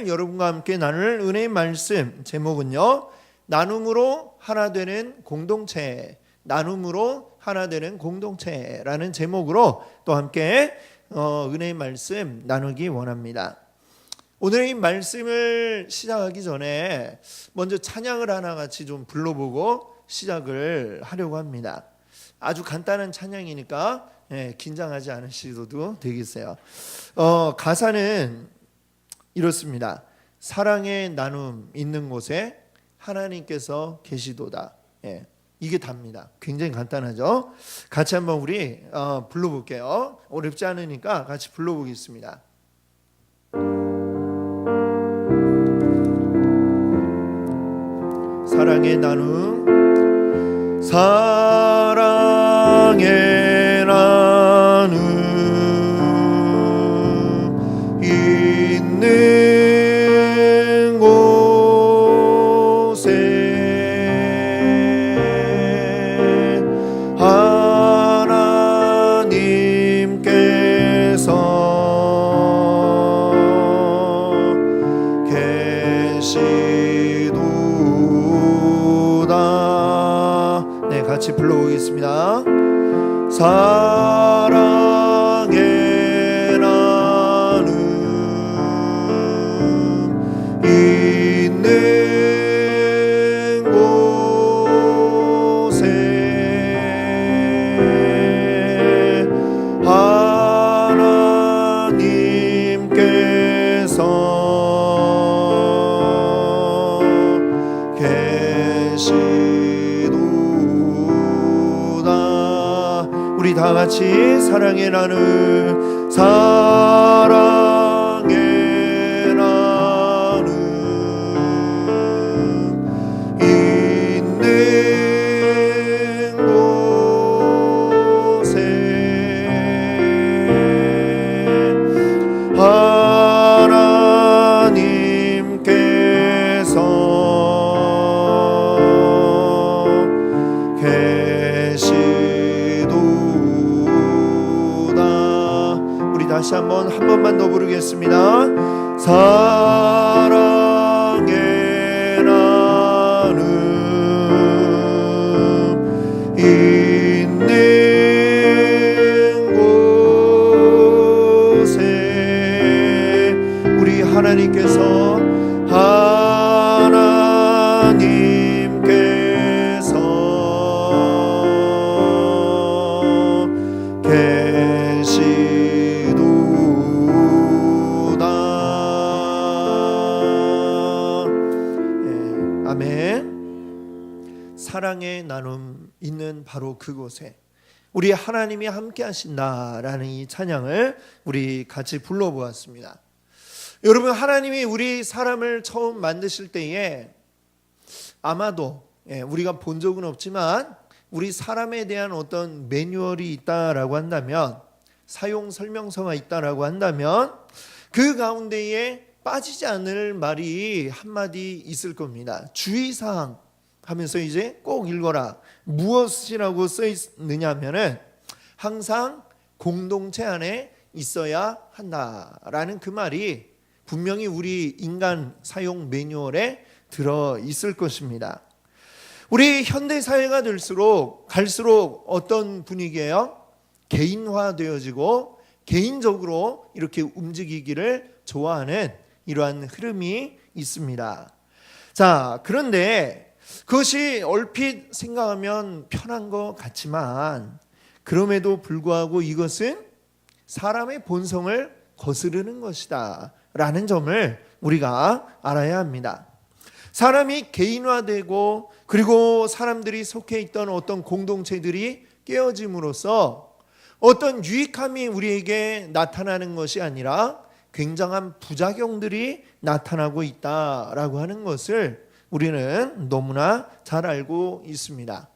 오늘 여러분과 함께 나눌 은혜의 말씀 제목은요, 나눔으로 하나 되는 공동체, 나눔으로 하나 되는 공동체라는 제목으로 또 함께 은혜의 말씀 나누기 원합니다. 오늘의 말씀을 시작하기 전에 먼저 찬양을 하나 같이 좀 불러보고 시작을 하려고 합니다. 아주 간단한 찬양이니까 긴장하지 않으셔도 되겠어요. 가사는 이렇습니다. 사랑의 나눔 있는 곳에 하나님께서 계시도다. 이게 답니다. 굉장히 간단하죠. 같이 한번 우리 불러볼게요. 어렵지 않으니까 같이 불러보겠습니다. 사랑의 나눔, 사랑의 나눔 있는 곳에 하나님께서 계시도다. 네, 같이 불러보겠습니다. 사랑의 나눔 있는 곳에 하나님께서 계시도다. 우리 다 같이 사랑의 나눔, 사랑의 나눔 있는 곳에 하나님께서 계시도다. 우리 다시 한 번만 더 부르겠습니다. 사랑의 나눔 있는 곳에 우리 하나님께서 계시도다. 아멘. 사랑의 나눔 있는 바로 그곳에 우리 하나님이 함께 하신다라는 이 찬양을 우리 같이 불러보았습니다. 여러분, 하나님이 우리 사람을 처음 만드실 때에 아마도 우리가 본 적은 없지만 우리 사람에 대한 어떤 매뉴얼이 있다라고 한다면, 사용 설명서가 있다라고 한다면 그 가운데에 빠지지 않을 말이 한마디 있을 겁니다. 주의사항 하면서 이제 꼭 읽어라. 무엇이라고 써 있느냐 하면은 항상 공동체 안에 있어야 한다라는 그 말이 분명히 우리 인간 사용 매뉴얼에 들어 있을 것입니다. 우리 현대 사회가 갈수록 어떤 분위기예요? 개인화되어지고 개인적으로 이렇게 움직이기를 좋아하는 이러한 흐름이 있습니다. 자, 그런데 그것이 얼핏 생각하면 편한 것 같지만 그럼에도 불구하고 이것은 사람의 본성을 거스르는 것이다 라는 점을 우리가 알아야 합니다. 사람이 개인화되고 그리고 사람들이 속해 있던 어떤 공동체들이 깨어짐으로써 어떤 유익함이 우리에게 나타나는 것이 아니라 굉장한 부작용들이 나타나고 있다라고 하는 것을 우리는 너무나 잘 알고 있습니다.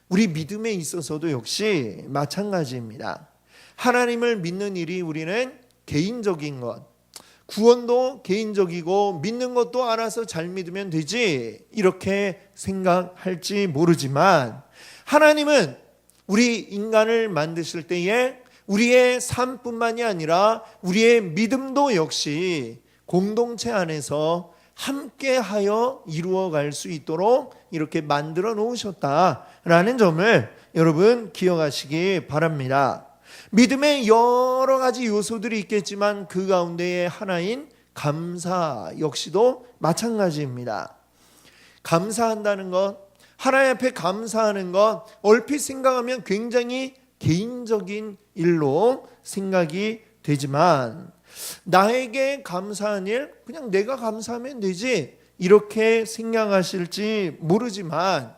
우리 믿음에 있어서도 역시 마찬가지입니다. 하나님을 믿는 일이 우리는 개인적인 것, 구원도 개인적이고 믿는 것도 알아서 잘 믿으면 되지 이렇게 생각할지 모르지만 하나님은 우리 인간을 만드실 때에 우리의 삶뿐만이 아니라 우리의 믿음도 역시 공동체 안에서 함께하여 이루어갈 수 있도록 이렇게 만들어 놓으셨다라는 점을 여러분 기억하시기 바랍니다. 믿음의 여러 가지 요소들이 있겠지만 그 가운데의 하나인 감사 역시도 마찬가지입니다. 감사한다는 것, 하나님 앞에 감사하는 것, 얼핏 생각하면 굉장히 개인적인 일로 생각이 되지만 나에게 감사한 일, 그냥 내가 감사하면 되지 이렇게 생각하실지 모르지만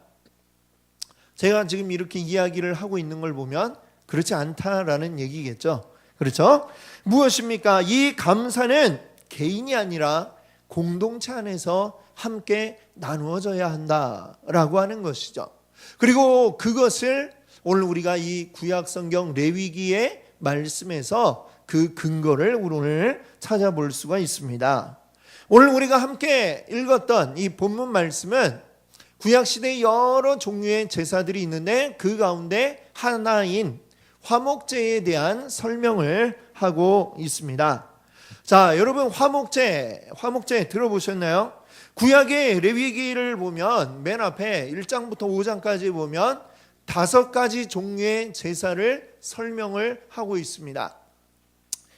제가 지금 이렇게 이야기를 하고 있는 걸 보면 그렇지 않다라는 얘기겠죠. 그렇죠? 무엇입니까? 이 감사는 개인이 아니라 공동체 안에서 함께 나누어져야 한다라고 하는 것이죠. 그리고 그것을 오늘 우리가 이 구약 성경 레위기의 말씀에서 그 근거를 오늘 찾아볼 수가 있습니다. 오늘 우리가 함께 읽었던 이 본문 말씀은 구약 시대에 여러 종류의 제사들이 있는데 그 가운데 하나인 화목제에 대한 설명을 하고 있습니다. 자, 여러분 화목제 들어보셨나요? 구약의 레위기를 보면 맨 앞에 1장부터 5장까지 보면 5가지 종류의 제사를 설명을 하고 있습니다.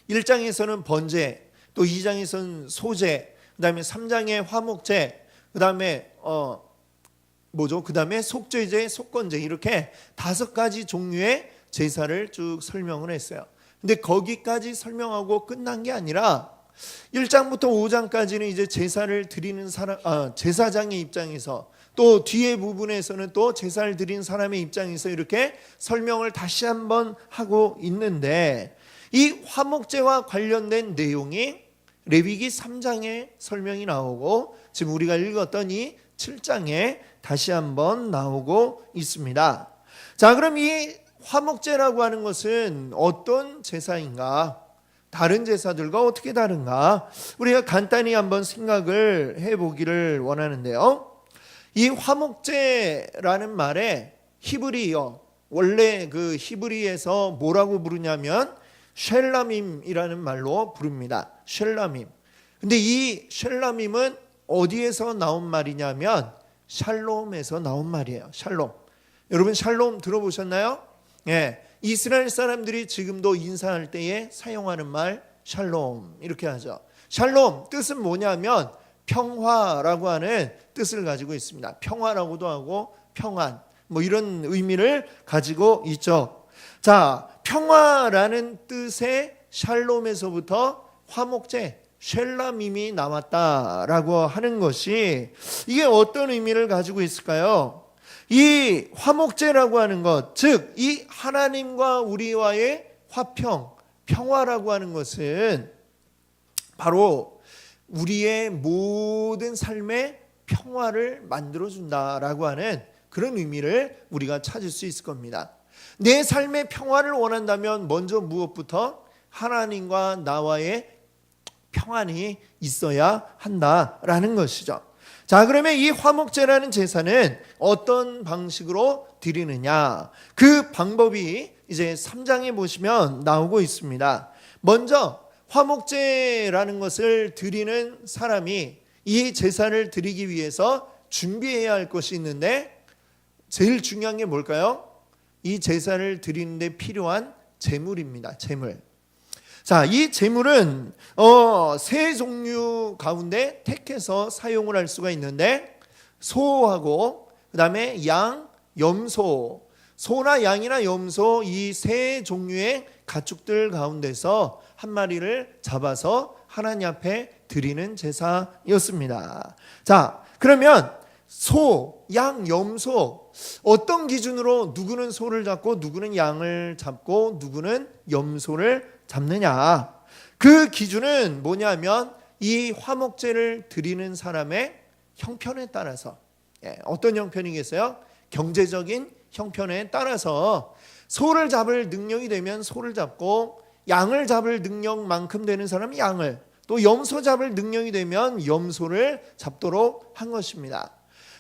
1장에서는 번제, 또 2장에서는 소제, 그 다음에 3장에 화목제, 그 다음에 그 다음에 속죄제, 속건제, 이렇게 5가지 종류의 제사를 쭉 설명을 했어요. 근데 거기까지 설명하고 끝난 게 아니라 1장부터 5장까지는 이제 제사를 드리는 사람, 제사장의 입장에서, 또 뒤에 부분에서는 또 제사를 드리는 사람의 입장에서 이렇게 설명을 다시 한번 하고 있는데, 이 화목제와 관련된 내용이 레위기 3장에 설명이 나오고 지금 우리가 읽었던 이 7장에 다시 한번 나오고 있습니다. 자, 그럼 이 화목제라고 하는 것은 어떤 제사인가? 다른 제사들과 어떻게 다른가? 우리가 간단히 한번 생각을 해보기를 원하는데요. 이 화목제라는 말에 히브리어, 원래 그 히브리에서 뭐라고 부르냐면 쉘라밈이라는 말로 부릅니다. 쉘라밈. 근데 이 쉘라밈은 어디에서 나온 말이냐면 샬롬에서 나온 말이에요. 샬롬. 여러분 샬롬 들어보셨나요? 예. 이스라엘 사람들이 지금도 인사할 때에 사용하는 말 샬롬 이렇게 하죠. 샬롬 뜻은 뭐냐면 평화라고 하는 뜻을 가지고 있습니다. 평화라고도 하고 평안 뭐 이런 의미를 가지고 있죠. 자, 평화라는 뜻의 샬롬에서부터 화목제 쉘라밈이 나왔다라고 하는 것이 이게 어떤 의미를 가지고 있을까요? 이 화목제라고 하는 것, 즉 이 하나님과 우리와의 화평, 평화라고 하는 것은 바로 우리의 모든 삶의 평화를 만들어준다라고 하는 그런 의미를 우리가 찾을 수 있을 겁니다. 내 삶의 평화를 원한다면 먼저 무엇부터 하나님과 나와의 평안이 있어야 한다라는 것이죠. 자, 그러면 이 화목제라는 제사는 어떤 방식으로 드리느냐? 그 방법이 이제 3장에 보시면 나오고 있습니다. 먼저 화목제라는 것을 드리는 사람이 이 제사를 드리기 위해서 준비해야 할 것이 있는데 제일 중요한 게 뭘까요? 이 제사를 드리는데 필요한 제물입니다. 제물. 자, 이 제물은 세 종류 가운데 택해서 사용을 할 수가 있는데 소하고 그 다음에 양, 염소, 소나 양이나 염소 이 세 종류의 가축들 가운데서 한 마리를 잡아서 하나님 앞에 드리는 제사였습니다. 자, 그러면 소, 양, 염소 어떤 기준으로 누구는 소를 잡고 누구는 양을 잡고 누구는 염소를 잡느냐? 그 기준은 뭐냐면 이 화목제를 드리는 사람의 형편에 따라서 어떤 형편이겠어요? 경제적인 형편에 따라서 소를 잡을 능력이 되면 소를 잡고 양을 잡을 능력만큼 되는 사람은 양을 또 염소 잡을 능력이 되면 염소를 잡도록 한 것입니다.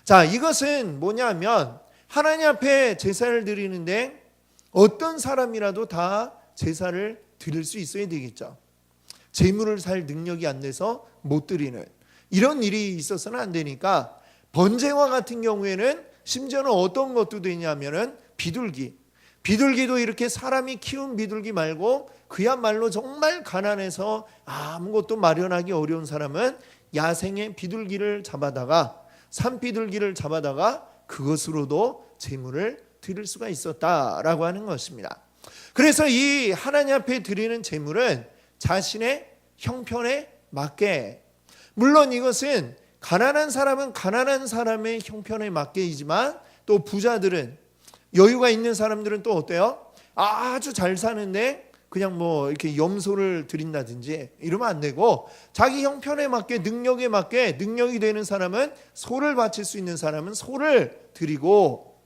자, 이것은 뭐냐면 하나님 앞에 제사를 드리는데 어떤 사람이라도 다 제사를 드릴 수 있어야 되겠죠. 재물을 살 능력이 안 돼서 못 드리는 이런 일이 있어서는 안 되니까 번제와 같은 경우에는 심지어는 어떤 것도 되냐면은 비둘기도 이렇게 사람이 키운 비둘기 말고 그야말로 정말 가난해서 아무것도 마련하기 어려운 사람은 야생의 비둘기를 잡아다가 산비둘기를 잡아다가 그것으로도 제물을 드릴 수가 있었다라고 하는 것입니다. 그래서 이 하나님 앞에 드리는 제물은 자신의 형편에 맞게, 물론 이것은 가난한 사람은 가난한 사람의 형편에 맞게이지만 또 부자들은, 여유가 있는 사람들은 또 어때요? 아주 잘 사는데 그냥 뭐 이렇게 염소를 드린다든지 이러면 안 되고, 자기 형편에 맞게 능력에 맞게, 능력이 되는 사람은 소를 바칠 수 있는 사람은 소를 드리고,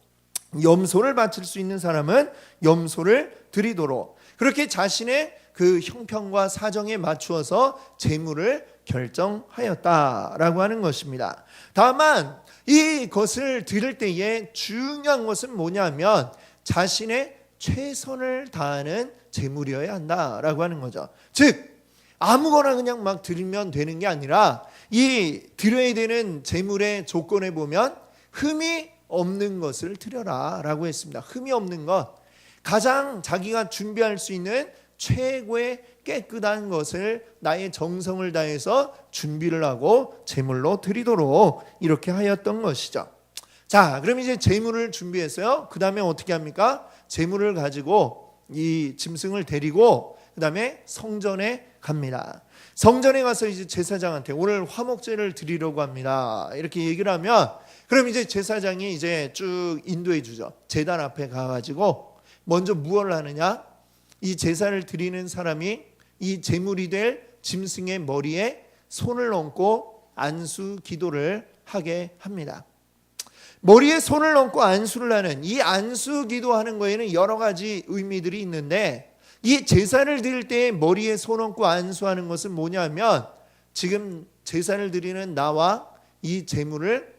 염소를 바칠 수 있는 사람은 염소를 드리도록, 그렇게 자신의 그 형편과 사정에 맞추어서 재물을 결정하였다라고 하는 것입니다. 다만 이것을 드릴 때에 중요한 것은 뭐냐면 자신의 최선을 다하는 재물이어야 한다라고 하는 거죠. 즉 아무거나 그냥 막 드리면 되는 게 아니라, 이 드려야 되는 재물의 조건에 보면 흠이 없는 것을 드려라 라고 했습니다. 흠이 없는 것, 가장 자기가 준비할 수 있는 최고의 깨끗한 것을 나의 정성을 다해서 준비를 하고 제물로 드리도록 이렇게 하였던 것이죠. 자, 그럼 이제 제물을 준비했어요. 그 다음에 어떻게 합니까? 제물을 가지고 이 짐승을 데리고 그 다음에 성전에 갑니다. 성전에 가서 이제 제사장한테 오늘 화목제를 드리려고 합니다 이렇게 얘기를 하면, 그럼 이제 제사장이 이제 쭉 인도해 주죠. 제단 앞에 가가지고 먼저 무엇을 하느냐? 이 제사를 드리는 사람이 이 제물이 될 짐승의 머리에 손을 얹고 안수 기도를 하게 합니다. 머리에 손을 얹고 안수를 하는 이 안수 기도하는 거에는 여러 가지 의미들이 있는데, 이 제사를 드릴 때 머리에 손 얹고 안수하는 것은 뭐냐면 지금 제사를 드리는 나와 이 제물을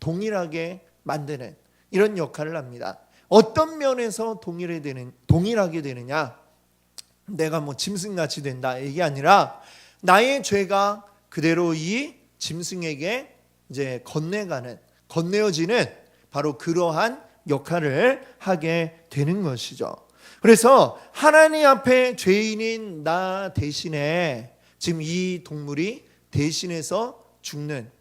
동일하게 만드는 이런 역할을 합니다. 어떤 면에서 동일하게 되느냐? 내가 뭐 짐승같이 된다 이게 아니라 나의 죄가 그대로 이 짐승에게 이제 건네어지는 바로 그러한 역할을 하게 되는 것이죠. 그래서 하나님 앞에 죄인인 나 대신에 지금 이 동물이 대신해서 죽는,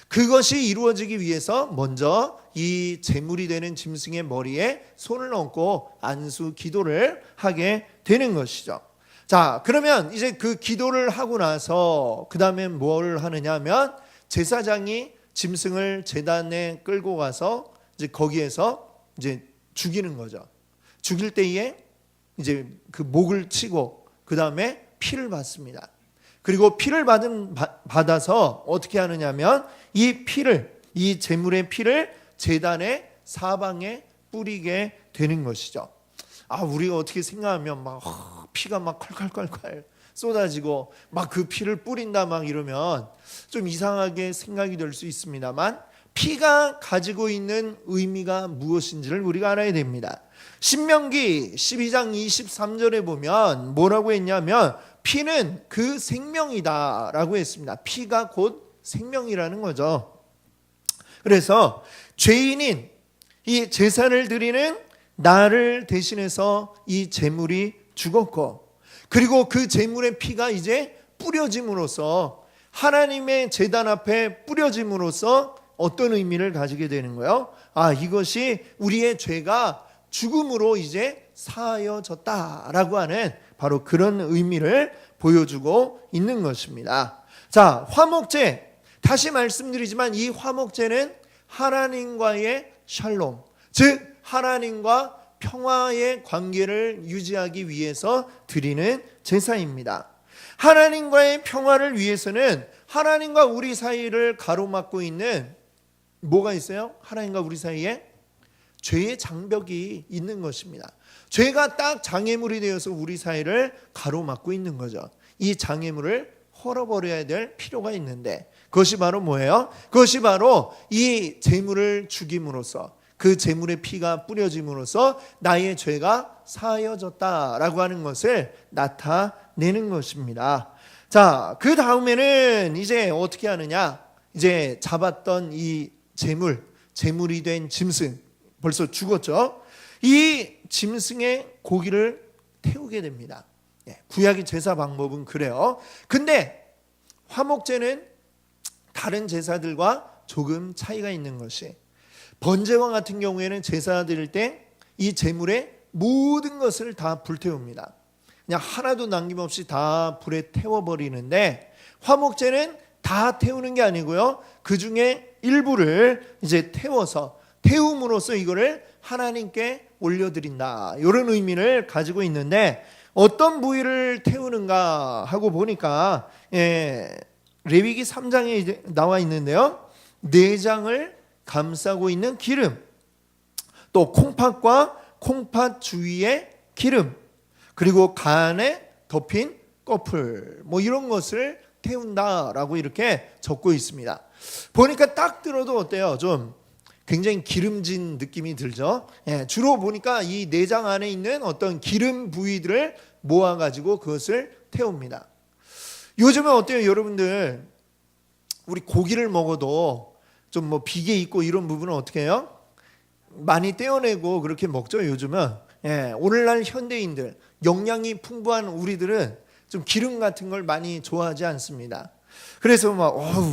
그것이 이루어지기 위해서 먼저 이 제물이 되는 짐승의 머리에 손을 얹고 안수 기도를 하게 되는 것이죠. 자, 그러면 이제 그 기도를 하고 나서 그 다음에 뭘 하느냐 하면 제사장이 짐승을 제단에 끌고 가서 이제 거기에서 이제 죽이는 거죠. 죽일 때에 이제 그 목을 치고 그 다음에 피를 받습니다. 그리고 피를 받아서 어떻게 하느냐면 이 제물의 피를 제단의 사방에 뿌리게 되는 것이죠. 우리가 어떻게 생각하면 막 피가 막 콸콸콸콸 쏟아지고 막 그 피를 뿌린다 막 이러면 좀 이상하게 생각이 될 수 있습니다만, 피가 가지고 있는 의미가 무엇인지를 우리가 알아야 됩니다. 신명기 12장 23절에 보면 뭐라고 했냐면 피는 그 생명이다라고 했습니다. 피가 곧 생명이라는 거죠. 그래서 죄인인 이 제사를 드리는 나를 대신해서 이 제물이 죽었고, 그리고 그 제물의 피가 이제 뿌려짐으로써, 하나님의 제단 앞에 뿌려짐으로써 어떤 의미를 가지게 되는 거예요? 이것이 우리의 죄가 죽음으로 이제 사하여졌다라고 하는 바로 그런 의미를 보여주고 있는 것입니다. 자, 화목제, 다시 말씀드리지만 이 화목제는 하나님과의 샬롬, 즉 하나님과 평화의 관계를 유지하기 위해서 드리는 제사입니다. 하나님과의 평화를 위해서는 하나님과 우리 사이를 가로막고 있는 뭐가 있어요? 하나님과 우리 사이에 죄의 장벽이 있는 것입니다. 죄가 딱 장애물이 되어서 우리 사이를 가로막고 있는 거죠. 이 장애물을 헐어버려야 될 필요가 있는데, 그것이 바로 뭐예요? 그것이 바로 이 제물을 죽임으로써, 그 제물의 피가 뿌려짐으로써 나의 죄가 사하여졌다라고 하는 것을 나타내는 것입니다. 자, 그 다음에는 이제 어떻게 하느냐? 이제 잡았던 이 재물이 된 짐승, 벌써 죽었죠? 이 짐승의 고기를 태우게 됩니다. 구약의 제사 방법은 그래요. 근데 화목제는 다른 제사들과 조금 차이가 있는 것이, 번제와 같은 경우에는 제사 드릴 때 이 제물의 모든 것을 다 불태웁니다. 그냥 하나도 남김없이 다 불에 태워버리는데, 화목제는 다 태우는 게 아니고요, 그 중에 일부를 이제 태움으로써 이거를 하나님께 올려드린다, 이런 의미를 가지고 있는데, 어떤 부위를 태우는가 하고 보니까 레위기 3장에 이제 나와 있는데요, 내장을 감싸고 있는 기름, 또 콩팥과 콩팥 주위의 기름, 그리고 간에 덮인 꺼풀, 뭐 이런 것을 태운다라고 이렇게 적고 있습니다. 보니까 딱 들어도 어때요? 좀 굉장히 기름진 느낌이 들죠. 주로 보니까 이 내장 안에 있는 어떤 기름 부위들을 모아가지고 그것을 태웁니다. 요즘은 어때요, 여러분들? 우리 고기를 먹어도 좀 뭐 비계 있고 이런 부분은 어떻게 해요? 많이 떼어내고 그렇게 먹죠, 요즘은. 오늘날 현대인들, 영양이 풍부한 우리들은 좀 기름 같은 걸 많이 좋아하지 않습니다. 그래서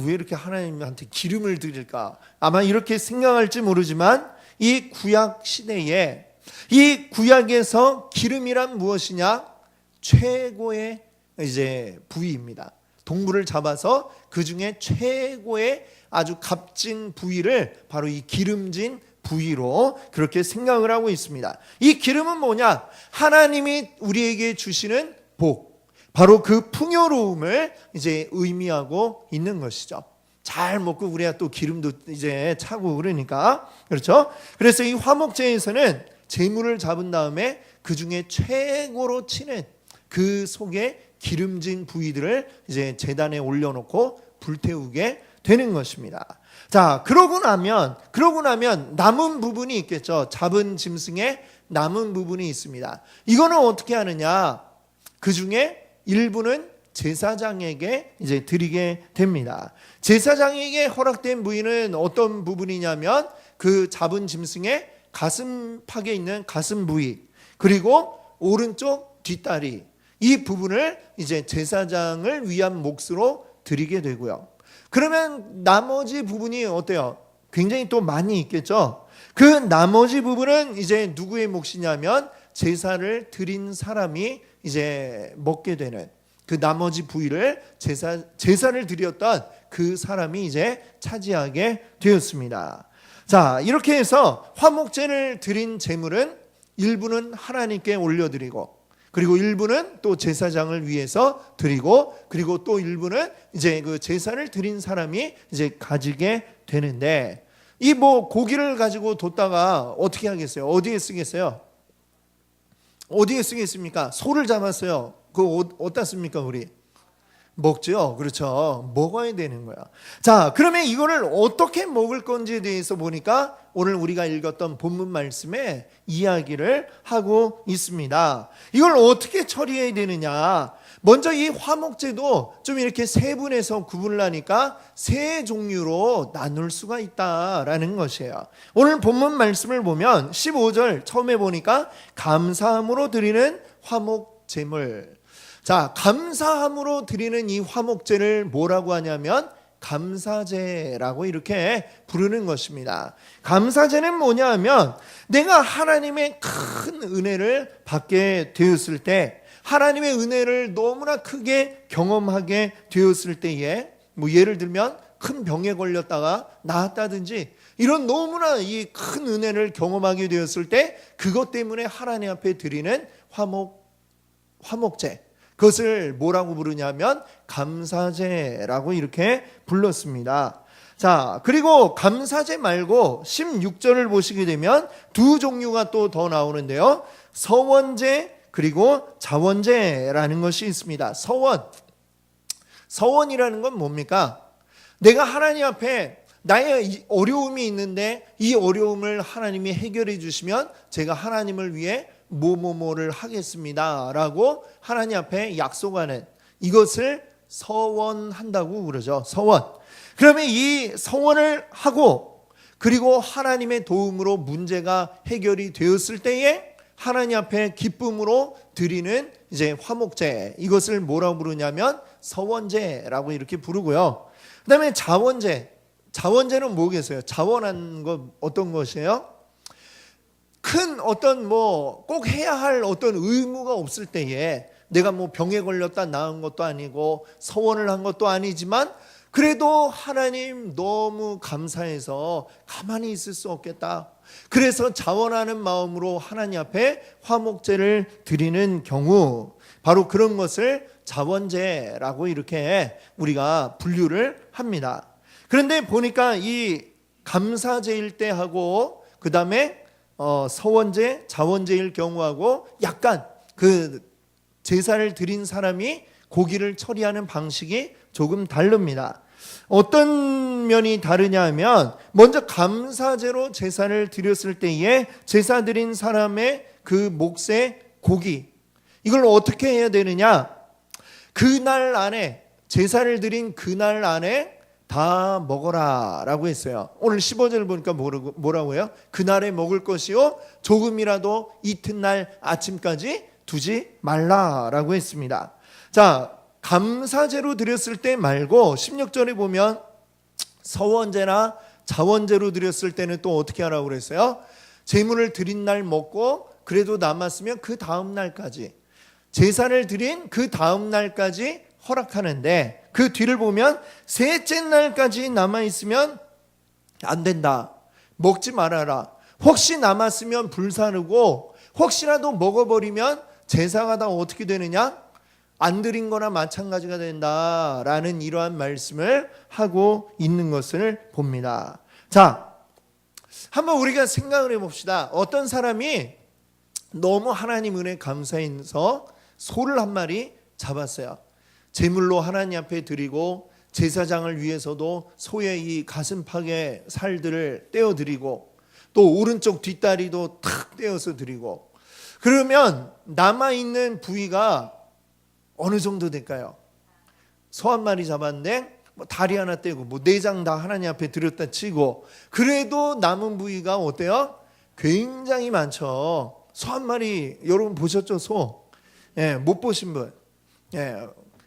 왜 이렇게 하나님한테 기름을 드릴까? 아마 이렇게 생각할지 모르지만, 이 구약 시대에, 이 구약에서 기름이란 무엇이냐? 최고의 이제 부위입니다. 동물을 잡아서 그 중에 최고의 아주 값진 부위를 바로 이 기름진 부위로 그렇게 생각을 하고 있습니다. 이 기름은 뭐냐? 하나님이 우리에게 주시는 복, 바로 그 풍요로움을 이제 의미하고 있는 것이죠. 잘 먹고 우리가 또 기름도 이제 차고 그러니까, 그렇죠? 그래서 이 화목제에서는 제물을 잡은 다음에 그 중에 최고로 치는 그 속에 기름진 부위들을 이제 제단에 올려놓고 불태우게 되는 것입니다. 자, 그러고 나면 남은 부분이 있겠죠. 잡은 짐승에 남은 부분이 있습니다. 이거는 어떻게 하느냐? 그 중에 일부는 제사장에게 이제 드리게 됩니다. 제사장에게 허락된 부위는 어떤 부분이냐면, 그 잡은 짐승의 가슴팍에 있는 가슴 부위, 그리고 오른쪽 뒷다리, 이 부분을 이제 제사장을 위한 몫으로 드리게 되고요. 그러면 나머지 부분이 어때요? 굉장히 또 많이 있겠죠. 그 나머지 부분은 이제 누구의 몫이냐면, 제사를 드린 사람이 이제 먹게 되는, 그 나머지 부위를 제사를 드렸던 그 사람이 이제 차지하게 되었습니다. 자, 이렇게 해서 화목제를 드린 제물은 일부는 하나님께 올려드리고, 그리고 일부는 또 제사장을 위해서 드리고, 그리고 또 일부는 이제 그 제사를 드린 사람이 이제 가지게 되는데, 이 뭐 고기를 가지고 뒀다가 어떻게 하겠어요? 어디에 쓰겠어요? 어디에 쓰겠습니까? 소를 잡았어요. 그거 어디다 씁니까, 우리? 먹죠. 그렇죠. 먹어야 되는 거야. 자, 그러면 이거를 어떻게 먹을 건지에 대해서 보니까 오늘 우리가 읽었던 본문 말씀에 이야기를 하고 있습니다. 이걸 어떻게 처리해야 되느냐? 먼저 이 화목제도 좀 이렇게 세분해서 구분을 하니까 세 종류로 나눌 수가 있다라는 것이에요. 오늘 본문 말씀을 보면 15절 처음에 보니까 감사함으로 드리는 화목제물. 자, 감사함으로 드리는 이 화목제를 뭐라고 하냐면 감사제라고 이렇게 부르는 것입니다. 감사제는 뭐냐 하면, 내가 하나님의 큰 은혜를 받게 되었을 때, 하나님의 은혜를 너무나 크게 경험하게 되었을 때에, 뭐 예를 들면 큰 병에 걸렸다가 나았다든지, 이런 너무나 이 큰 은혜를 경험하게 되었을 때, 그것 때문에 하나님 앞에 드리는 화목제, 그것을 뭐라고 부르냐면 감사제라고 이렇게 불렀습니다. 자, 그리고 감사제 말고 16절을 보시게 되면 두 종류가 또 더 나오는데요, 서원제 그리고 자원제라는 것이 있습니다. 서원이라는 건 뭡니까? 내가 하나님 앞에 나의 어려움이 있는데, 이 어려움을 하나님이 해결해 주시면 제가 하나님을 위해 뭐를 하겠습니다 라고 하나님 앞에 약속하는, 이것을 서원한다고 그러죠. 서원. 그러면 이 서원을 하고 그리고 하나님의 도움으로 문제가 해결이 되었을 때에 하나님 앞에 기쁨으로 드리는 이제 화목제, 이것을 뭐라고 부르냐면 서원제라고 이렇게 부르고요. 그다음에 자원제. 자원제는 뭐겠어요? 자원한 것 어떤 것이에요? 큰 어떤 뭐 꼭 해야 할 어떤 의무가 없을 때에 내가 뭐 병에 걸렸다 나은 것도 아니고 서원을 한 것도 아니지만 그래도 하나님 너무 감사해서 가만히 있을 수 없겠다. 그래서 자원하는 마음으로 하나님 앞에 화목제를 드리는 경우, 바로 그런 것을 자원제라고 이렇게 우리가 분류를 합니다. 그런데 보니까 이 감사제일 때 하고 그 다음에 서원제, 자원제일 경우하고 약간 그 제사를 드린 사람이 고기를 처리하는 방식이 조금 다릅니다. 어떤 면이 다르냐 하면 먼저 감사제로 제사를 드렸을 때에 제사 드린 사람의 그 몫의 고기, 이걸 어떻게 해야 되느냐? 그날 안에, 제사를 드린 그날 안에 다 먹어라 라고 했어요. 오늘 15절 보니까 뭐라고 해요? 그날에 먹을 것이요 조금이라도 이튿날 아침까지 두지 말라라고 했습니다. 자, 감사제로 드렸을 때 말고 16절에 보면 서원제나 자원제로 드렸을 때는 또 어떻게 하라고 그랬어요? 제물을 드린 날 먹고 그래도 남았으면 그 다음 날까지, 제사를 드린 그 다음 날까지 허락하는데, 그 뒤를 보면 셋째 날까지 남아있으면 안 된다. 먹지 말아라. 혹시 남았으면 불사르고 혹시라도 먹어버리면 제사가 다 어떻게 되느냐? 안 드린 거나 마찬가지가 된다라는 이러한 말씀을 하고 있는 것을 봅니다. 자, 한번 우리가 생각을 해봅시다. 어떤 사람이 너무 하나님 은혜 감사해서 소를 한 마리 잡았어요. 제물로 하나님 앞에 드리고 제사장을 위해서도 소의 이 가슴팍의 살들을 떼어드리고 또 오른쪽 뒷다리도 탁 떼어서 드리고, 그러면 남아있는 부위가 어느 정도 될까요? 소 한 마리 잡았는데 뭐 다리 하나 떼고 뭐 내장 다 하나님 앞에 드렸다 치고 그래도 남은 부위가 어때요? 굉장히 많죠. 소 한 마리 여러분 보셨죠? 소? 예, 못 보신 분? 예,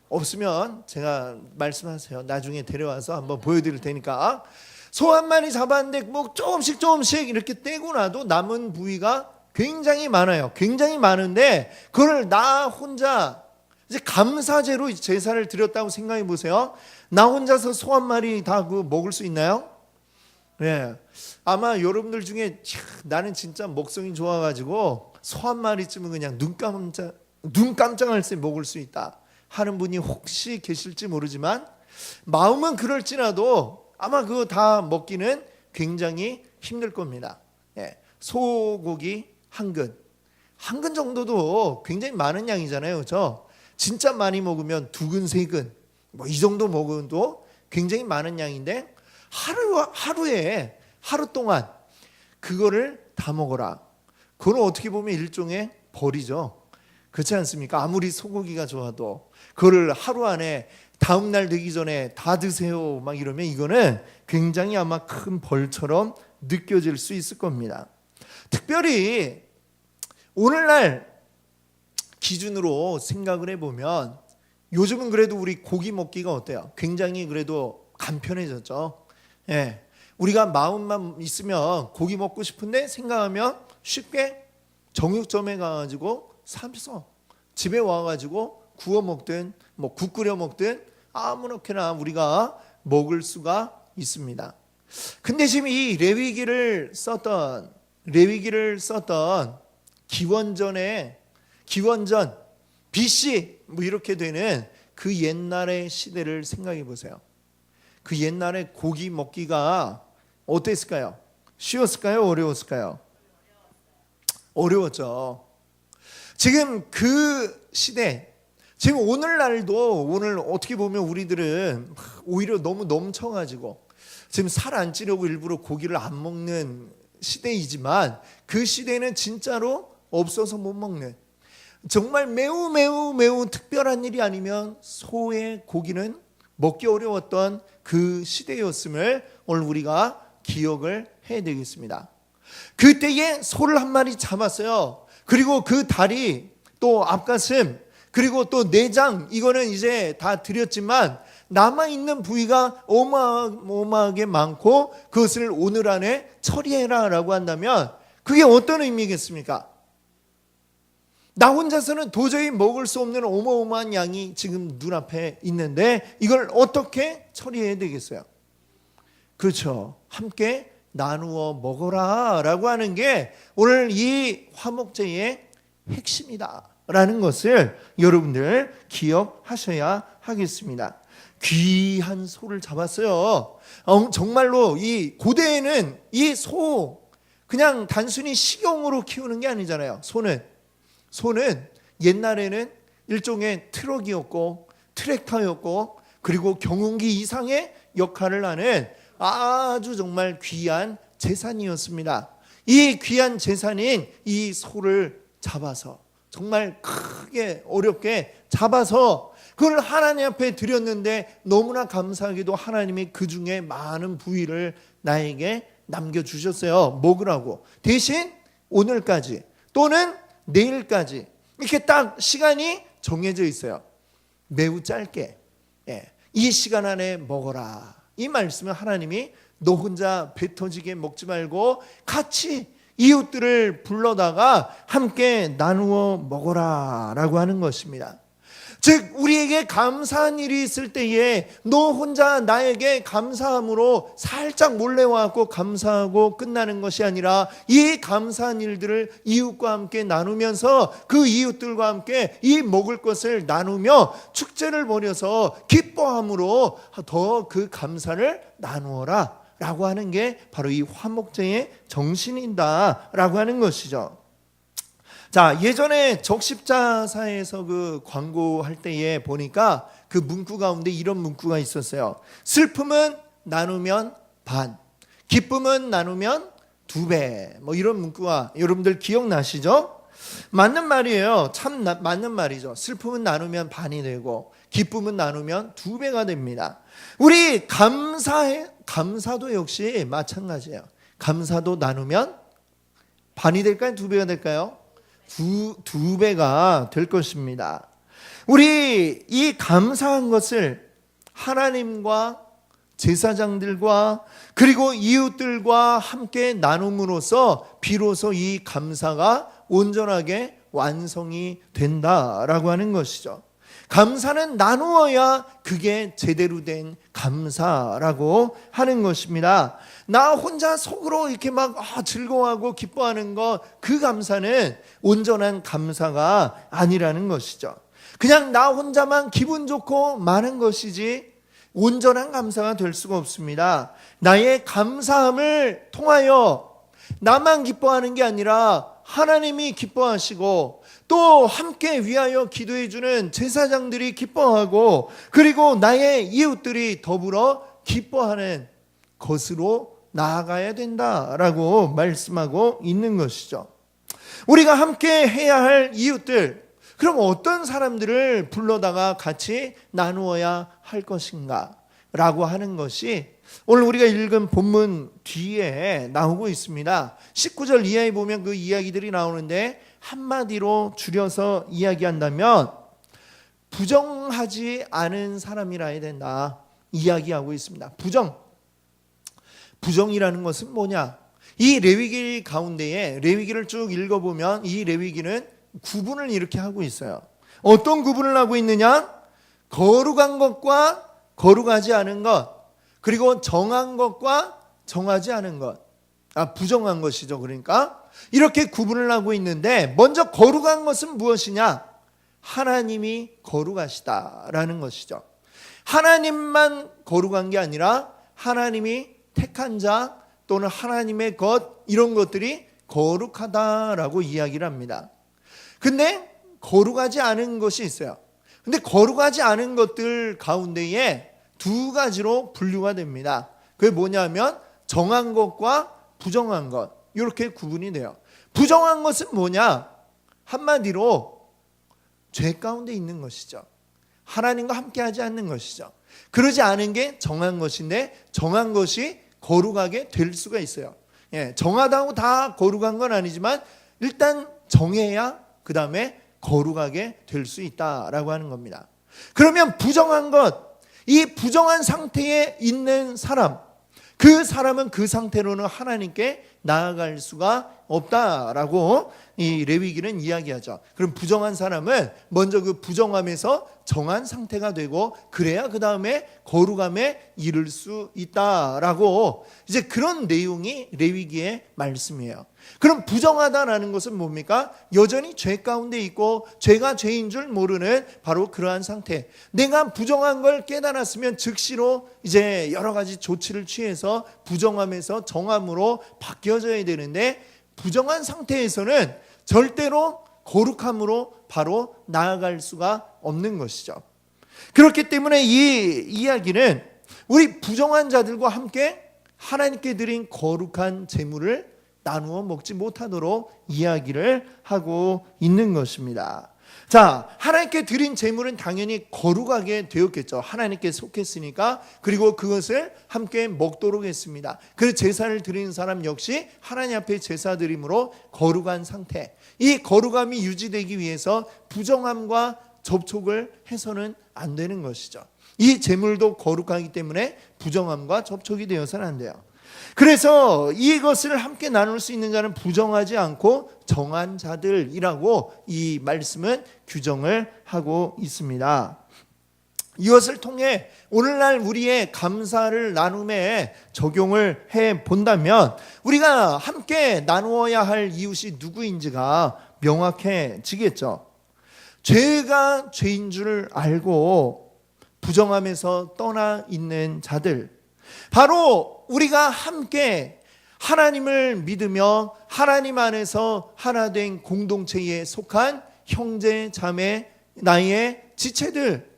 없으면 제가 말씀하세요. 나중에 데려와서 한번 보여드릴 테니까. 소 한 마리 잡았는데 뭐 조금씩 이렇게 떼고 나도 남은 부위가 굉장히 많아요. 굉장히 많은데 그걸 나 혼자 이제 감사제로 제사를 드렸다고 생각해 보세요. 나 혼자서 소 한 마리 다 그 먹을 수 있나요? 예. 아마 여러분들 중에 나는 진짜 먹성이 좋아가지고 소 한 마리쯤은 그냥 눈 깜짝할 새 먹을 수 있다 하는 분이 혹시 계실지 모르지만 마음은 그럴지라도 아마 그거 다 먹기는 굉장히 힘들 겁니다. 예. 소고기 한 근 정도도 굉장히 많은 양이잖아요, 그렇죠? 진짜 많이 먹으면 2근, 3근 뭐 이 정도 먹어도 굉장히 많은 양인데 하루 동안 그거를 다 먹어라. 그건 어떻게 보면 일종의 벌이죠. 그렇지 않습니까? 아무리 소고기가 좋아도 그거를 하루 안에 다음 날 되기 전에 다 드세요 막 이러면 이거는 굉장히 아마 큰 벌처럼 느껴질 수 있을 겁니다. 특별히 오늘날 기준으로 생각을 해보면 요즘은 그래도 우리 고기 먹기가 어때요? 굉장히 그래도 간편해졌죠. 예, 우리가 마음만 있으면 고기 먹고 싶은데 생각하면 쉽게 정육점에 가가지고 사서 집에 와가지고 구워 먹든 뭐 국 끓여 먹든 아무렇게나 우리가 먹을 수가 있습니다. 근데 지금 이 레위기를 썼던 기원전 BC 뭐 이렇게 되는 그 옛날의 시대를 생각해 보세요. 그 옛날에 고기 먹기가 어땠을까요? 쉬웠을까요? 어려웠을까요? 어려웠죠. 지금 그 시대, 지금 오늘날도 오늘 어떻게 보면 우리들은 오히려 너무 넘쳐가지고 지금 살 안 찌려고 일부러 고기를 안 먹는 시대이지만 그 시대는 진짜로 없어서 못 먹는, 정말 매우 매우 매우 특별한 일이 아니면 소의 고기는 먹기 어려웠던 그 시대였음을 오늘 우리가 기억을 해야 되겠습니다. 그때에 소를 한 마리 잡았어요. 그리고 그 다리, 또 앞가슴, 그리고 또 내장, 이거는 이제 다 드렸지만 남아있는 부위가 어마어마하게 많고 그것을 오늘 안에 처리해라 라고 한다면 그게 어떤 의미겠습니까? 나 혼자서는 도저히 먹을 수 없는 어마어마한 양이 지금 눈앞에 있는데 이걸 어떻게 처리해야 되겠어요? 그렇죠. 함께 나누어 먹어라 라고 하는 게 오늘 이 화목제의 핵심이다 라는 것을 여러분들 기억하셔야 하겠습니다. 귀한 소를 잡았어요. 정말로 이 고대에는 이 소 그냥 단순히 식용으로 키우는 게 아니잖아요. 소는 옛날에는 일종의 트럭이었고 트랙터였고 그리고 경운기 이상의 역할을 하는 아주 정말 귀한 재산이었습니다. 이 귀한 재산인 이 소를 잡아서 정말 크게 어렵게 잡아서 그걸 하나님 앞에 드렸는데 너무나 감사하게도 하나님이 그 중에 많은 부위를 나에게 남겨주셨어요. 먹으라고. 대신 오늘까지 또는 내일까지 이렇게 딱 시간이 정해져 있어요. 매우 짧게 이 시간 안에 먹어라. 이 말씀은 하나님이 너 혼자 배 터지게 먹지 말고 같이 이웃들을 불러다가 함께 나누어 먹어라 라고 하는 것입니다. 즉 우리에게 감사한 일이 있을 때에 너 혼자 나에게 감사함으로 살짝 몰래 와서 감사하고 끝나는 것이 아니라 이 감사한 일들을 이웃과 함께 나누면서 그 이웃들과 함께 이 먹을 것을 나누며 축제를 벌여서 기뻐함으로 더 그 감사를 나누어라 라고 하는 게 바로 이 화목제의 정신이다 라고 하는 것이죠. 자, 예전에 적십자사에서 그 광고할 때에 보니까 그 문구 가운데 이런 문구가 있었어요. 슬픔은 나누면 반, 기쁨은 나누면 2배. 뭐 이런 문구가 여러분들 기억나시죠? 맞는 말이에요. 참 맞는 말이죠. 슬픔은 나누면 반이 되고 기쁨은 나누면 2배가 됩니다. 우리 감사도 역시 마찬가지예요. 감사도 나누면 반이 될까요? 2배가 될까요? 두 배가 될 것입니다. 우리 이 감사한 것을 하나님과 제사장들과 그리고 이웃들과 함께 나눔으로써 비로소 이 감사가 온전하게 완성이 된다라고 하는 것이죠. 감사는 나누어야 그게 제대로 된 감사라고 하는 것입니다. 나 혼자 속으로 이렇게 막 즐거워하고 기뻐하는 거, 그 감사는 온전한 감사가 아니라는 것이죠. 그냥 나 혼자만 기분 좋고 많은 것이지 온전한 감사가 될 수가 없습니다. 나의 감사함을 통하여 나만 기뻐하는 게 아니라 하나님이 기뻐하시고 또 함께 위하여 기도해 주는 제사장들이 기뻐하고 그리고 나의 이웃들이 더불어 기뻐하는 것으로 나아가야 된다라고 말씀하고 있는 것이죠. 우리가 함께 해야 할 이웃들, 그럼 어떤 사람들을 불러다가 같이 나누어야 할 것인가 라고 하는 것이 오늘 우리가 읽은 본문 뒤에 나오고 있습니다. 19절 이하에 보면 그 이야기들이 나오는데 한마디로 줄여서 이야기한다면 부정하지 않은 사람이라 해야 된다 이야기하고 있습니다. 부정이라는 것은 뭐냐? 이 레위기 가운데에 레위기를 쭉 읽어보면 이 레위기는 구분을 이렇게 하고 있어요. 어떤 구분을 하고 있느냐? 거룩한 것과 거룩하지 않은 것, 그리고 정한 것과 정하지 않은 것, 부정한 것이죠. 그러니까 이렇게 구분을 하고 있는데 먼저 거룩한 것은 무엇이냐? 하나님이 거룩하시다라는 것이죠. 하나님만 거룩한 게 아니라 하나님이 택한 자 또는 하나님의 것, 이런 것들이 거룩하다라고 이야기를 합니다. 근데 거룩하지 않은 것이 있어요. 근데 거룩하지 않은 것들 가운데에 두 가지로 분류가 됩니다. 그게 뭐냐면 정한 것과 부정한 것, 이렇게 구분이 돼요. 부정한 것은 뭐냐? 한마디로 죄 가운데 있는 것이죠. 하나님과 함께하지 않는 것이죠. 그러지 않은 게 정한 것인데 정한 것이 거룩하게 될 수가 있어요. 정하다고 다 거룩한 건 아니지만 일단 정해야 그 다음에 거룩하게 될 수 있다라고 하는 겁니다. 그러면 부정한 것, 이 부정한 상태에 있는 사람, 그 사람은 그 상태로는 하나님께 나아갈 수가 없다라고 이 레위기는 이야기하죠. 그럼 부정한 사람은 먼저 그 부정함에서 정한 상태가 되고 그래야 그 다음에 거룩함에 이를 수 있다라고 이제 그런 내용이 레위기의 말씀이에요. 그럼 부정하다라는 것은 뭡니까? 여전히 죄 가운데 있고 죄가 죄인 줄 모르는 바로 그러한 상태. 내가 부정한 걸 깨달았으면 즉시로 이제 여러 가지 조치를 취해서 부정함에서 정함으로 바뀌어져야 되는데 부정한 상태에서는 절대로 거룩함으로 바로 나아갈 수가 없는 것이죠. 그렇기 때문에 이 이야기는 우리 부정한 자들과 함께 하나님께 드린 거룩한 제물을 나누어 먹지 못하도록 이야기를 하고 있는 것입니다. 자, 하나님께 드린 제물은 당연히 거룩하게 되었겠죠. 하나님께 속했으니까. 그리고 그것을 함께 먹도록 했습니다. 그 제사를 드리는 사람 역시 하나님 앞에 제사 드림으로 거룩한 상태, 이 거룩함이 유지되기 위해서 부정함과 접촉을 해서는 안 되는 것이죠. 이 제물도 거룩하기 때문에 부정함과 접촉이 되어서는 안 돼요. 그래서 이것을 함께 나눌 수 있는 자는 부정하지 않고 정한 자들이라고 이 말씀은 규정을 하고 있습니다. 이것을 통해 오늘날 우리의 감사를 나눔에 적용을 해 본다면 우리가 함께 나누어야 할 이웃이 누구인지가 명확해지겠죠. 죄가 죄인 줄 알고 부정함에서 떠나 있는 자들, 바로 우리가 함께 하나님을 믿으며 하나님 안에서 하나 된 공동체에 속한 형제, 자매, 나의 지체들,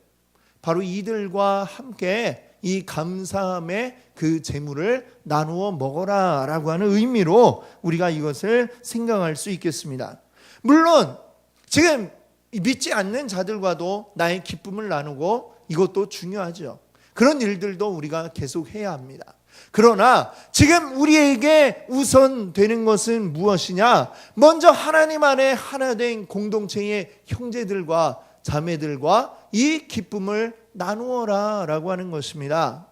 바로 이들과 함께 이 감사함의 그 제물을 나누어 먹어라 라고 하는 의미로 우리가 이것을 생각할 수 있겠습니다. 물론 지금 믿지 않는 자들과도 나의 기쁨을 나누고 이것도 중요하죠. 그런 일들도 우리가 계속 해야 합니다. 그러나 지금 우리에게 우선 되는 것은 무엇이냐? 먼저 하나님 안에 하나 된 공동체의 형제들과 자매들과 이 기쁨을 나누어라 라고 하는 것입니다.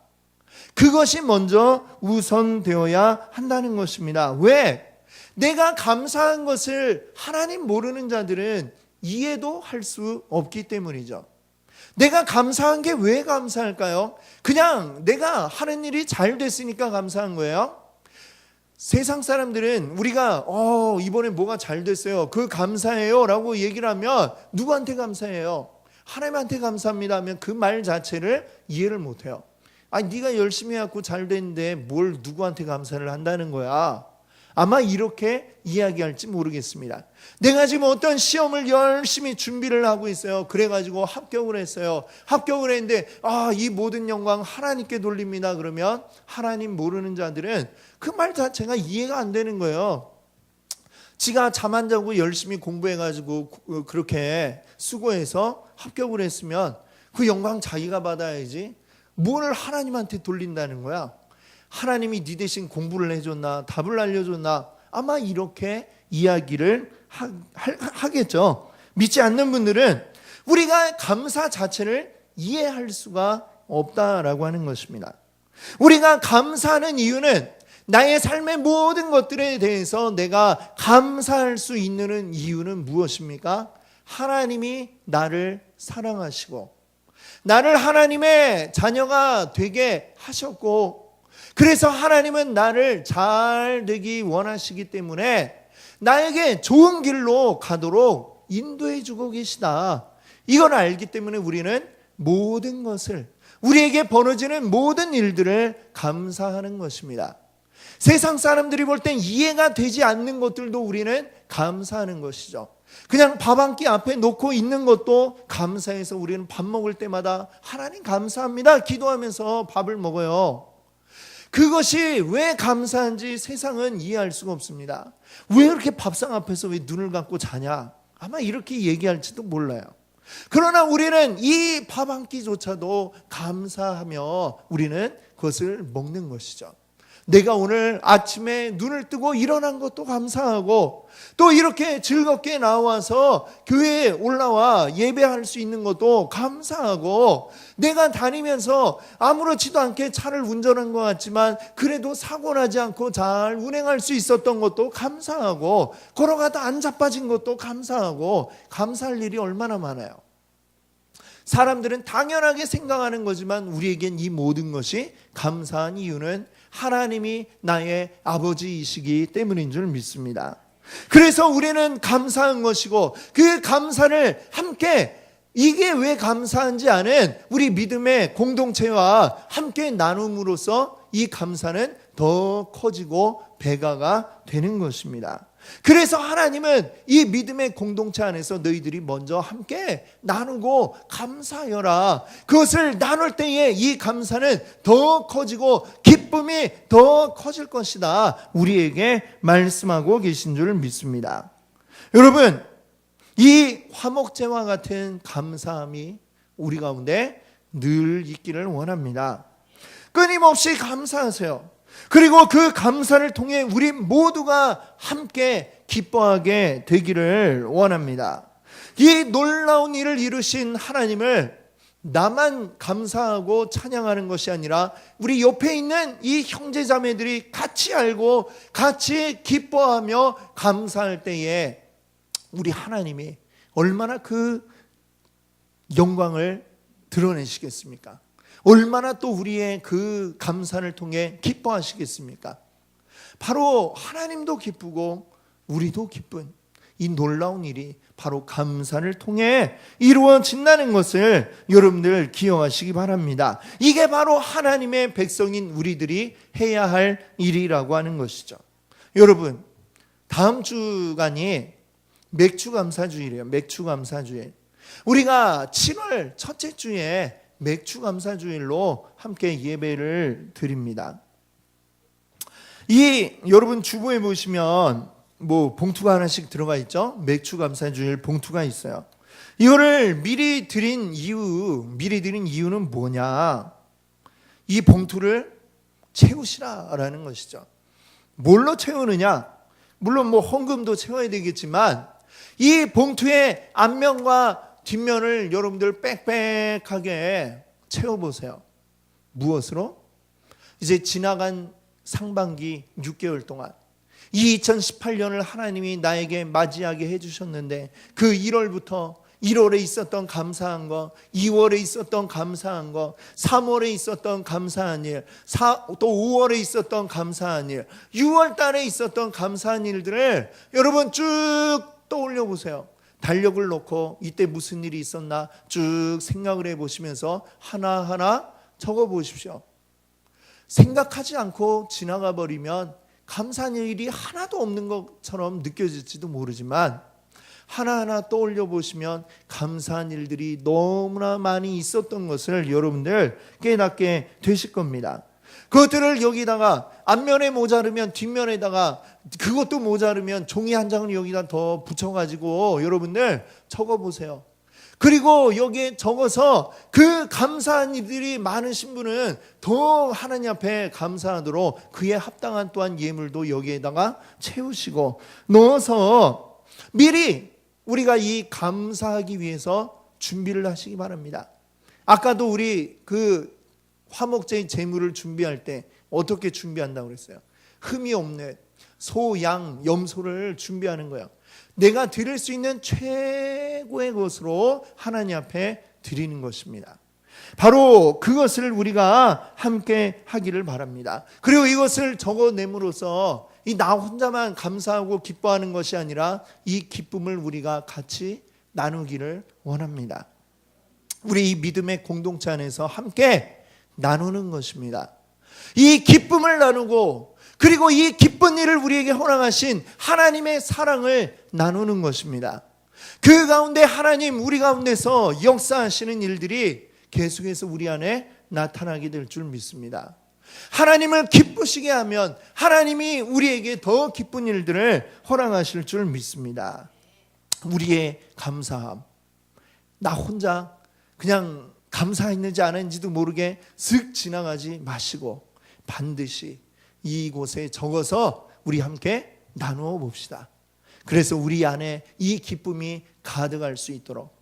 그것이 먼저 우선되어야 한다는 것입니다. 왜? 내가 감사한 것을 하나님 모르는 자들은 이해도 할 수 없기 때문이죠. 내가 감사한 게 왜 감사할까요? 그냥 내가 하는 일이 잘 됐으니까 감사한 거예요. 세상 사람들은 우리가 이번에 뭐가 잘 됐어요, 그 감사해요 라고 얘기를 하면 누구한테 감사해요? 하나님한테 감사합니다 하면 그 말 자체를 이해를 못해요. 아니 네가 열심히 해갖고 잘 됐는데 뭘 누구한테 감사를 한다는 거야. 아마 이렇게 이야기할지 모르겠습니다. 내가 지금 어떤 시험을 열심히 준비를 하고 있어요. 그래가지고 합격을 했어요. 합격을 했는데 이 모든 영광 하나님께 돌립니다. 그러면 하나님 모르는 자들은 그 말 자체가 이해가 안 되는 거예요. 지가 잠 안 자고 열심히 공부해가지고 그렇게 수고해서 합격을 했으면 그 영광 자기가 받아야지 뭘 하나님한테 돌린다는 거야. 하나님이 네 대신 공부를 해줬나, 답을 알려줬나, 아마 이렇게 이야기를 하겠죠. 믿지 않는 분들은 우리가 감사 자체를 이해할 수가 없다라고 하는 것입니다. 우리가 감사하는 이유는 나의 삶의 모든 것들에 대해서 내가 감사할 수 있는 이유는 무엇입니까? 하나님이 나를 사랑하시고 나를 하나님의 자녀가 되게 하셨고, 그래서 하나님은 나를 잘 되기 원하시기 때문에 나에게 좋은 길로 가도록 인도해 주고 계시다. 이걸 알기 때문에 우리는 모든 것을, 우리에게 벌어지는 모든 일들을 감사하는 것입니다. 세상 사람들이 볼 땐 이해가 되지 않는 것들도 우리는 감사하는 것이죠. 그냥 밥 한 끼 앞에 놓고 있는 것도 감사해서 우리는 밥 먹을 때마다 하나님 감사합니다 기도하면서 밥을 먹어요. 그것이 왜 감사한지 세상은 이해할 수가 없습니다. 왜 이렇게 밥상 앞에서 왜 눈을 감고 자냐? 아마 이렇게 얘기할지도 몰라요. 그러나 우리는 이 밥 한 끼조차도 감사하며 우리는 그것을 먹는 것이죠. 내가 오늘 아침에 눈을 뜨고 일어난 것도 감사하고, 또 이렇게 즐겁게 나와서 교회에 올라와 예배할 수 있는 것도 감사하고, 내가 다니면서 아무렇지도 않게 차를 운전한 것 같지만 그래도 사고 나지 않고 잘 운행할 수 있었던 것도 감사하고, 걸어가다 안 자빠진 것도 감사하고, 감사할 일이 얼마나 많아요. 사람들은 당연하게 생각하는 거지만 우리에겐 이 모든 것이 감사한 이유는 하나님이 나의 아버지이시기 때문인 줄 믿습니다. 그래서 우리는 감사한 것이고, 그 감사를 함께, 이게 왜 감사한지 아는 우리 믿음의 공동체와 함께 나눔으로써 이 감사는 더 커지고 배가가 되는 것입니다. 그래서 하나님은 이 믿음의 공동체 안에서 너희들이 먼저 함께 나누고 감사하여라. 그것을 나눌 때에 이 감사는 더 커지고 기쁨이 더 커질 것이다. 우리에게 말씀하고 계신 줄 믿습니다. 여러분, 이 화목제와 같은 감사함이 우리 가운데 늘 있기를 원합니다. 끊임없이 감사하세요. 그리고 그 감사를 통해 우리 모두가 함께 기뻐하게 되기를 원합니다. 이 놀라운 일을 이루신 하나님을 나만 감사하고 찬양하는 것이 아니라 우리 옆에 있는 이 형제자매들이 같이 알고 같이 기뻐하며 감사할 때에 우리 하나님이 얼마나 그 영광을 드러내시겠습니까? 얼마나 또 우리의 그 감사를 통해 기뻐하시겠습니까? 바로 하나님도 기쁘고 우리도 기쁜 이 놀라운 일이 바로 감사를 통해 이루어진다는 것을 여러분들 기억하시기 바랍니다. 이게 바로 하나님의 백성인 우리들이 해야 할 일이라고 하는 것이죠. 여러분, 다음 주간이 맥주감사주일이에요. 맥주감사주일. 우리가 7월 첫째 주에 맥주감사주일로 함께 예배를 드립니다. 이 여러분 주보에 보시면 봉투가 하나씩 들어가 있죠. 맥주감사주일 봉투가 있어요. 이거를 미리 드린 이유는 뭐냐? 이 봉투를 채우시라라는 것이죠. 뭘로 채우느냐? 물론 헌금도 채워야 되겠지만 이 봉투의 앞면과 뒷면을 여러분들 빽빽하게 채워보세요. 무엇으로? 이제 지나간 상반기 6개월 동안 이 2018년을 하나님이 나에게 맞이하게 해주셨는데 그 1월부터 1월에 있었던 감사한 거, 2월에 있었던 감사한 거, 3월에 있었던 감사한 일, 또 5월에 있었던 감사한 일, 6월 달에 있었던 감사한 일들을 여러분 쭉 떠올려 보세요. 달력을 놓고 이때 무슨 일이 있었나 쭉 생각을 해보시면서 하나하나 적어보십시오. 생각하지 않고 지나가 버리면 감사한 일이 하나도 없는 것처럼 느껴질지도 모르지만 하나하나 떠올려 보시면 감사한 일들이 너무나 많이 있었던 것을 여러분들 깨닫게 되실 겁니다. 그것들을 여기다가 앞면에 모자르면 뒷면에다가, 그것도 모자르면 종이 한 장을 여기다 더 붙여가지고 여러분들 적어보세요. 그리고 여기에 적어서 그 감사한 일들이 많으신 분은 더 하나님 앞에 감사하도록 그에 합당한 또한 예물도 여기에다가 채우시고 넣어서 미리 우리가 이 감사하기 위해서 준비를 하시기 바랍니다. 아까도 우리 그 화목제의 제물을 준비할 때 어떻게 준비한다고 그랬어요? 흠이 없는 소, 양, 염소를 준비하는 거예요. 내가 드릴 수 있는 최고의 것으로 하나님 앞에 드리는 것입니다. 바로 그것을 우리가 함께 하기를 바랍니다. 그리고 이것을 적어냄으로써 이 나 혼자만 감사하고 기뻐하는 것이 아니라 이 기쁨을 우리가 같이 나누기를 원합니다. 우리 이 믿음의 공동체 안에서 함께 나누는 것입니다. 이 기쁨을 나누고 그리고 이 기쁜 일을 우리에게 허락하신 하나님의 사랑을 나누는 것입니다. 그 가운데 하나님 우리 가운데서 역사하시는 일들이 계속해서 우리 안에 나타나게 될 줄 믿습니다. 하나님을 기쁘시게 하면 하나님이 우리에게 더 기쁜 일들을 허락하실 줄 믿습니다. 우리의 감사함, 나 혼자 그냥 감사했는지 안 했는지도 모르게 슥 지나가지 마시고 반드시 이곳에 적어서 우리 함께 나누어 봅시다. 그래서 우리 안에 이 기쁨이 가득할 수 있도록,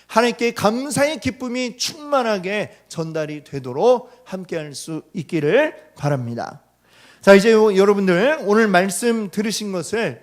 하나님께 감사의 기쁨이 충만하게 전달이 되도록 함께 할 수 있기를 바랍니다. 자, 이제 여러분들 오늘 말씀 들으신 것을